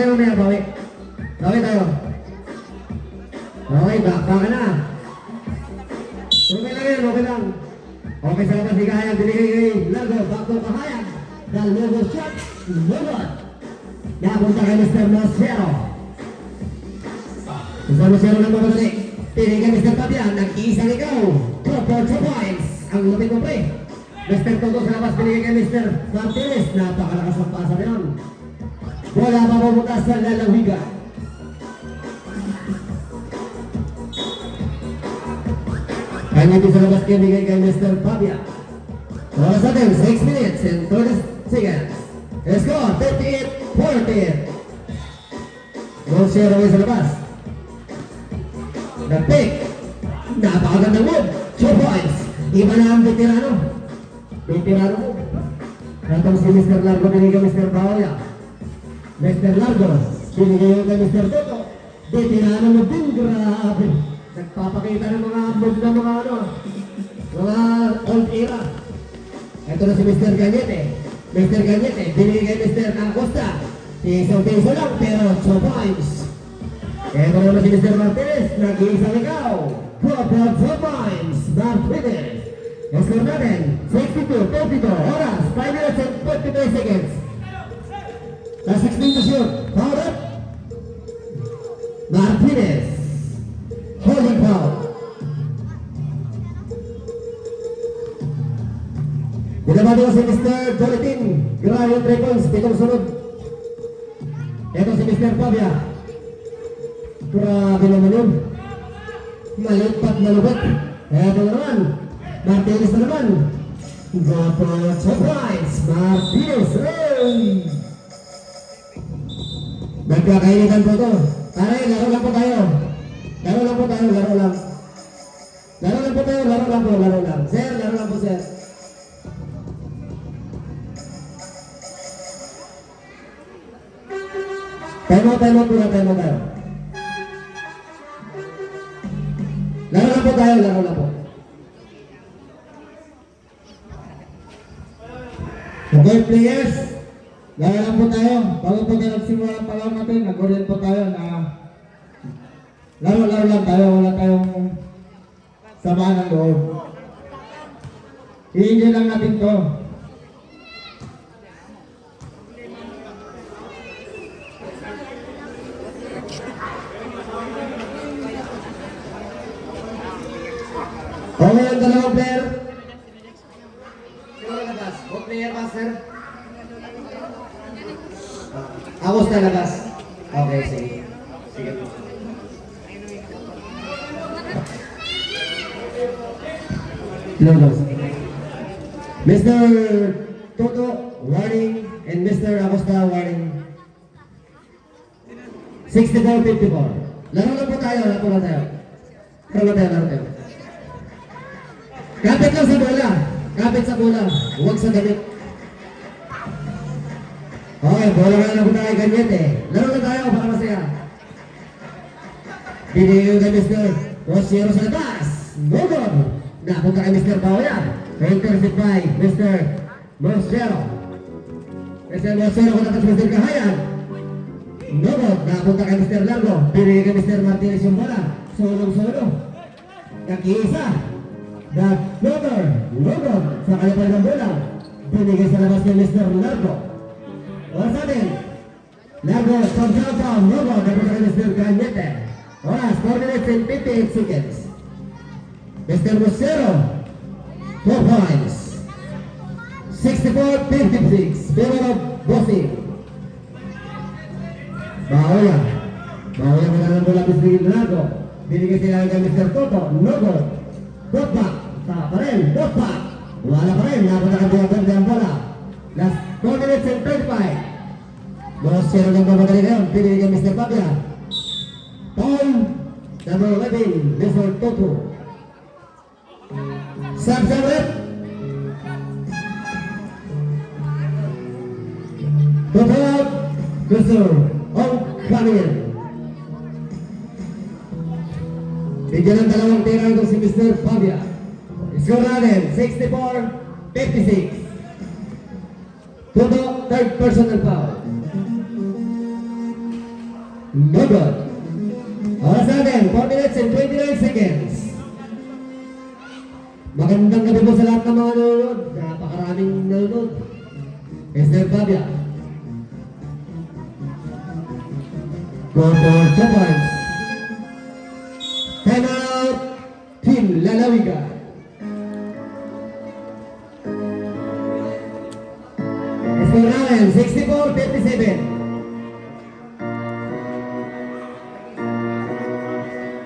mamaya, bawi. Bawi tayo. Okay, baka na. Okay lang yan, okay lang. Okay sa labas, Kahayag, binigay kay Largo, back to Kahayag. Dahil Largo shot, Largo. Napunta kay Mr. Mosero. Mr. Mosero na mabalik. Pinigay kay Mr. Fabian, nag-iisang ikaw. 2 for 2 points. Ang lupit mo pre. Mr. Toto sa labas, binigay kay Mr. Martinez. Napakalakas ng pasa na yun. Wala pa pumunta sa lalawigan. Kanya din sa labas kinigay kay Mr. Fabian. Oras natin, 6 minutes and 30 seconds. Score, 58-14. Goal share away sa labas. The pick. Napakagandang move. 2 points. Iba na ang veterano. Veterano mo. Natong si Mr. Largo binigay Mr. Baoya. Mr. Largo binigay kay Mr. Toto. Veterano mo din. Grabe. Nagpapakita ng mga move na mga mga old era. Ito na si Mr. Ganyete. Mr. Ganyete binigay kay Mr. Acosta. Piso-piso lang pero 2 points. Ito naman si Mr. Martinez. Nag-iisang ikaw. 4 points. Martinez. Score natin, 62-32, oras, 5 minutes and 53 seconds. Last 16 to shoot, foul up. Martinez. Holding foul. Binabado si Mr. Jolitin. Grabe yung 3 points, pitong sunod. Ito si Mr. Fabia. Grabe naman yun. Malipat na lubot. Ito naman. Martinez na naman. Go for 2 points. Martinez. Hey! Nagkakainitan po ito. Taray, laro lang po tayo. Laro lang po tayo, laro lang. Laro lang po tayo, laro lang po, laro lang. Sir, laro lang po, sir. Time out po na, time out tayo. Laro lang po tayo, laro lang po. Okay, players, laro lang po tayo. Bago po tayo nagsimula ang palaro natin, nag-orient po tayo na laro lang tayo, wala tayong samaan ng loob. I-enjoy lang natin to. Okay, ang dalawang player. O player ba, sir? Ako sa labas. Okay, sige. Sige po. Mr. Toto, warning, and Mr. Acosta, warning. 64-54. Laro na po tayo, laro na tayo. Laro tayo. Kapit lang sa bola. Kapit sa bola. Huwag sa damit. Okay, bola ka na po tayo ganyan eh. Laro na tayo para masaya. Binigay kay Mr. Rosero sa labas. Nogod. Napunta kay Mr. Baoyan. Intercept by Mr. Rosero. Mr. Rosero kung natas Mr. Kahayag. Nogod. Napunta kay Mr. Largo. Binigay kay Mr. Martinez yung bola. Solo. Kag-iisa. The floater, Nogod. Sa kanya pa rin ang bola. Binigay sa labas kay Mr. Largo. Oras natin. Largo from downtown. Nogod. Napunta kay Mr. Ganyete. Oras, 4 minutes and 58 seconds. Mr. Rosero, 4 points. 64-56. Favor of Bossing. Baoyan na ng bola Mr. Largo. Binigay sila kay Mr. Toto. Nogod. Dotback. Saka pa rin. Dotback. Wala pa rin. Napunta kay Buwaganda ang bola. Last 4 minutes and 35. Rosero ng babagali ngayon. Binigay kay Mr. Fabia. Paul, number 11, Mr. Toto. Sab-sabret. Toto, Mr. O'Connell. Bigyan ng dalawang tira ito si Mr. Fabia. Score natin, 64-56. Toto, third personal foul. No good. Oras natin, 4 minutes and 29 seconds. Magandang gabi po sa lahat ng mga nanonood. Napakaraming nanonood. Mr. Fabia. Go for 2 points. Time out. Team Lalawigan. Mr. Ryan, 64-57.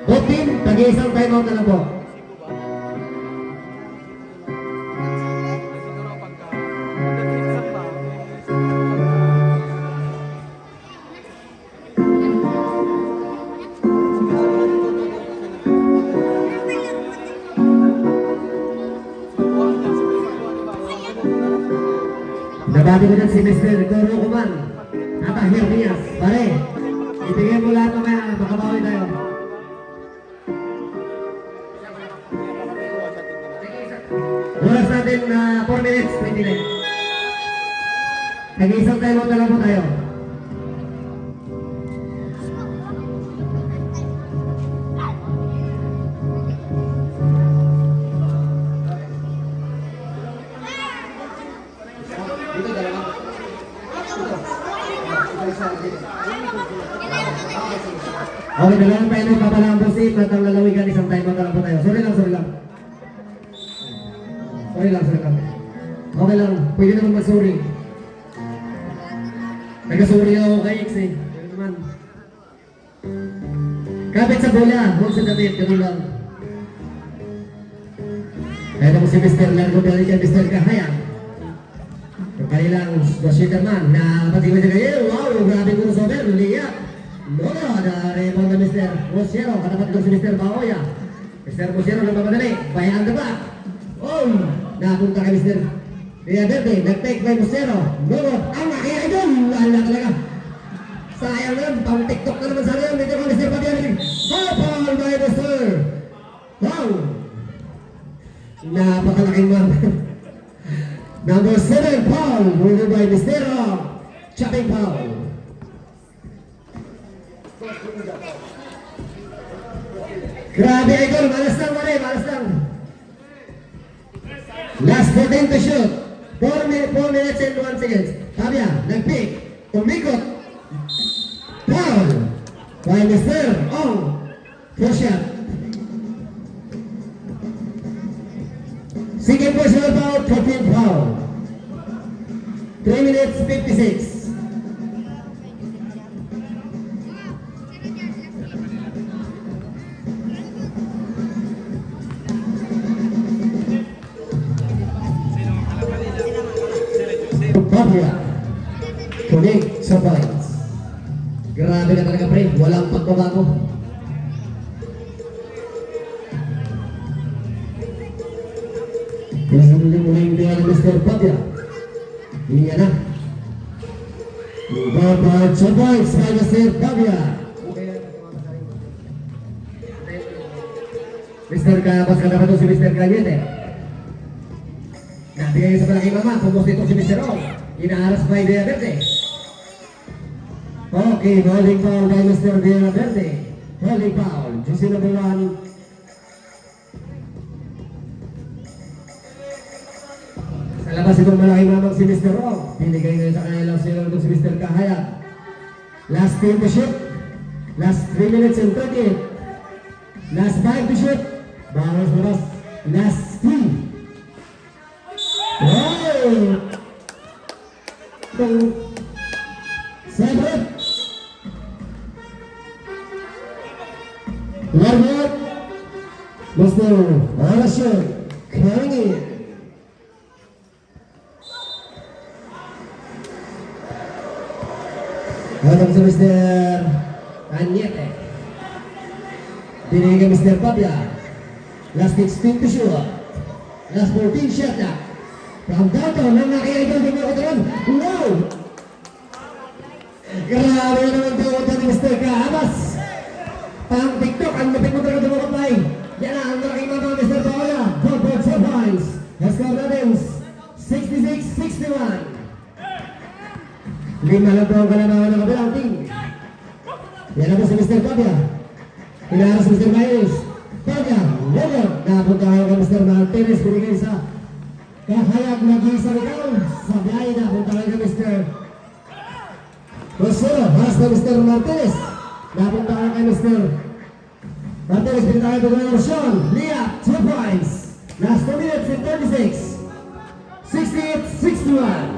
Both team, tag-iisang timeout na lang po. Nabati ko dyan si Mr. Toro Kuman at ang Hernias. Pare, ibigay mo lahat mamaya, makabawi tayo. Oras natin na 4 minutes, 29. Nag-iisang timeout na lang po tayo. Okay, dalawang tayo na papalang busit at ang Lalawigan, isang timeout na lang po tayo. Sorry lang. Sorry lang. Okay lang, pwede naman mag-sorry. Nag-sorry ako kay X eh. Ganun naman. Kapit sa bola, huwag sa damit, ganun lang. Kaya naman si Mr. Largo Balik at Mr. Kahaya. Yung kanilang shooter man na pati-iwan siya kayo. Wow, grabe ko sa over, liyak. No, na-report na Mr. Rosiero, katapat ko si Mr. Baoya. Mr. Rosiero nagpapadali, bayaan na ba? Oh, napunta kay Mr. Villaverde, nag-take by Rosiero. No, ang nakaya doon, wala talaga. Sayang lang, pang-tiktok na naman sana yun. Medyo ka Mr. Villaverde. Foul by Mr. Wow! Napakalaking man. Number 7, foul, ruled by Mr. Chopping foul. Grabe idol, malas lang. Last 14 to shoot. 4 minutes and 1 seconds. Fabia, nag-pick, umikot. Foul by Mr. Ong. First shot. Second personal foul, 14th foul. 3 minutes 56. Fabia, connect sa points. Grabe ka talaga pre, walang pagbabago. Muling dia ng Mr. Fabia. Iya na. Dapat sa points by Mr. Fabia. Mr. Kabas ka naman si Mr. Gallete. Nabigay sa malaking mama, pumos dito si Mr. O. Inaaras by Villaverde. Okay, holding foul by Mr. Villaverde. Holding foul, jersey number 1. Sa labas itong malaking mamang si Mr. O. Pinigay ngayon sa kanilang sila itong si Mr. Kahaya. Last 10 to shoot. Last 3 minutes and 38. Last 5 to shoot. Bawal sa labas. Last 3. Wow! Seven. Largot. Mr. Horacio carrying it. Hatang sa Mr. Anyete. Binigay ka Mr. Fabia. Last 16 to shoot. Last 14 shot na. From downtown, nang nakikita din ako doon. Wow! Grabe naman doon ni Mr. Kahabas. Pang TikTok, ang lapit mo talaga dumakapay. Yan na, ang malaking mama Mr. Paola. 4 points. Let's go Ravens. 66-61. Lima lang po ang kalamawan ng kabilang team. Yan na po si Mr. Pabia. Hinaharap si Mr. Myers. Pabia, Leonard. Napunta kayo kay Mr. Martinez. Binigay sa kahayag nag-iisa ikaw. Sa biyahe napunta kayo kay Mr. Rosero. Haras na Mr. Martinez. Napunta kayo kay Mr. Martinez. Binigay kayo kay Mr. Sean. Leah, 2 points. Last 2 minutes and 36. 68-61.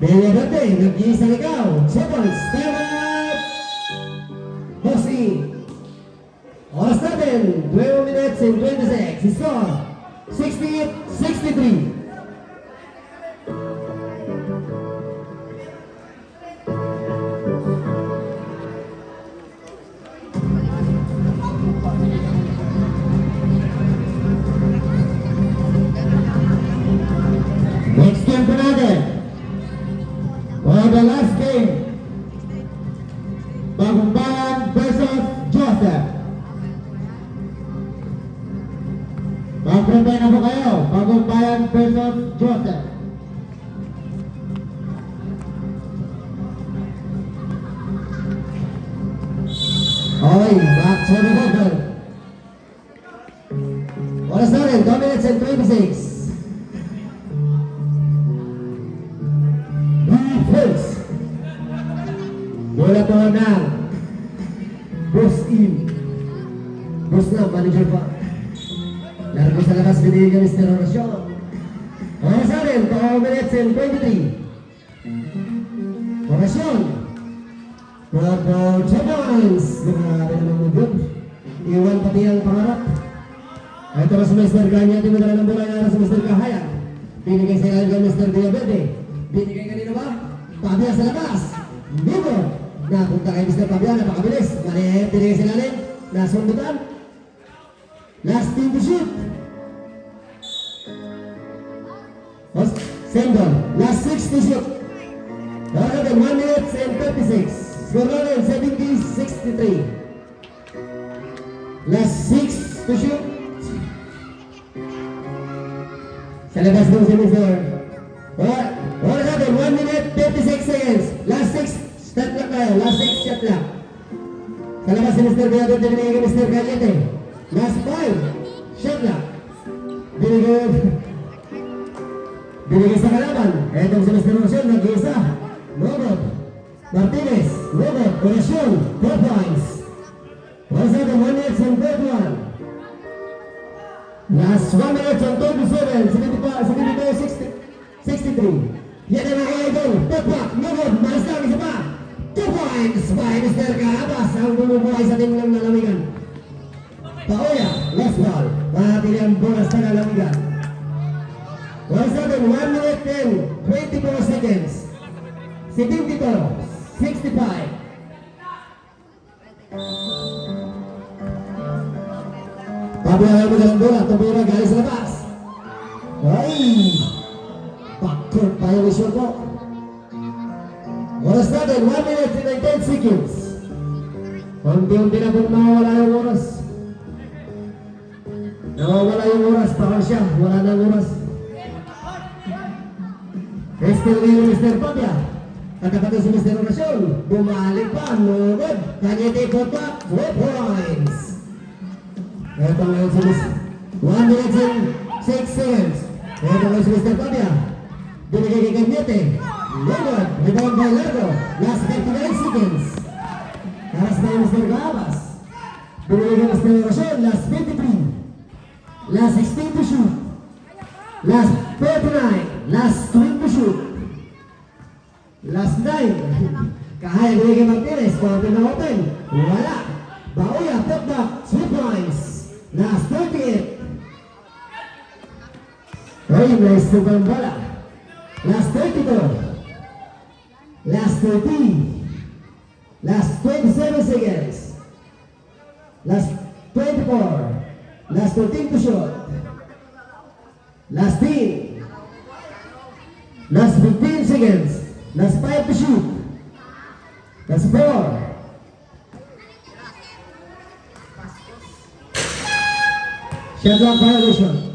Bella Verde, nag-iisa ikaw. 2 points. Time out! Bossy. Oras natin, 12 minutes and 26. Score, 68-63. Next game po natin. For the last game, Bagong Bayan versus Joseph. Mag-prepare na po kayo. Bagong Bayan versus Joseph. Okay, back to the vocal. Oras na rin, 2 minutes and 26. Defense. Bola po ng Boss in. Boss na, manager pa. Laro sa labas, binigay ka Mr. Horacio. Oras na rin, 2 minutes and 23. Horacio. Bravo, Champions! Grabe naman mo good. Iwan pati ang pangarap. Ito na si Mr. Ganya, di mo dala ng bola na si Mr. Kahayag. Binigay sa ilan ka Mr. Villaverde. Binigay kanina ba? Pabia sa labas. Dito. Napunta kay Mr. Pabia, napakabilis. Mali, binigay sa ilalim. Nasundutan. Last team to shoot. Sendo. Last 6 to shoot. Alright, 1 minute and 36. Score natin, 70-63. Last 6 to shoot. Sa labas mo si Mr. Alright natin, 1 minute, 56 seconds. Last 6, start na tayo. Last 6, shot lang. Sa labas si Mr. Beato, binigay kay Mr. Caliente. Last 5, shot lang. Binigay sa kalaban. Etong si Mr. Rosel, nag-iisa. Robot Martinez, Robert, Oracion, 4 points. Once again, 1 minute and 31. Last 1 minute and 27, 63. Yan ang mga idol, Topak, Robert, malas lang, isa pa. 2 points by Mr. Carabas, ang bumubuhay sa team ng Nalamigan. Paoya, last ball, matili ang bonus na Nalamigan. Once again, 1 minute and 24 seconds. Si Team Tito, 65. Pabiyahan mo na lang bola, tumira galing sa labas. Ay! Backcourt pa yung issue ko. Oras natin, 1 minute and 10 seconds. Unti-unti na kung mawawala yung oras. Nawawala yung oras, parang siya, wala na oras. Still with Mr. Pabia. Katapat si Mr. Oracion. Bumalik pa, no good. Kanyete ko pa, 2 points. Ito ngayon si Mr. 1 minute and 6 seconds. Ito ngayon si Mr. Pabia. Binigay kay Kanyete. No good. Rebound by Largo. Last 59 seconds. Karas na yung Mr. Gabas. Binigay kay Mr. Oracion. Last 53. Last 16 to shoot. Last 39. Last 20 to shoot. Last 9. Kahaya binigay Martinez. Open na open. Wala. Baoya, put back. 2 points. Last 38. Ay, nice to go bola. Last 32. Last 30. Last 27 seconds. Last 24. Last 13 to shoot. Last 10. Last 15 seconds. Last 5 to shoot. Last 4. Shot clock violation.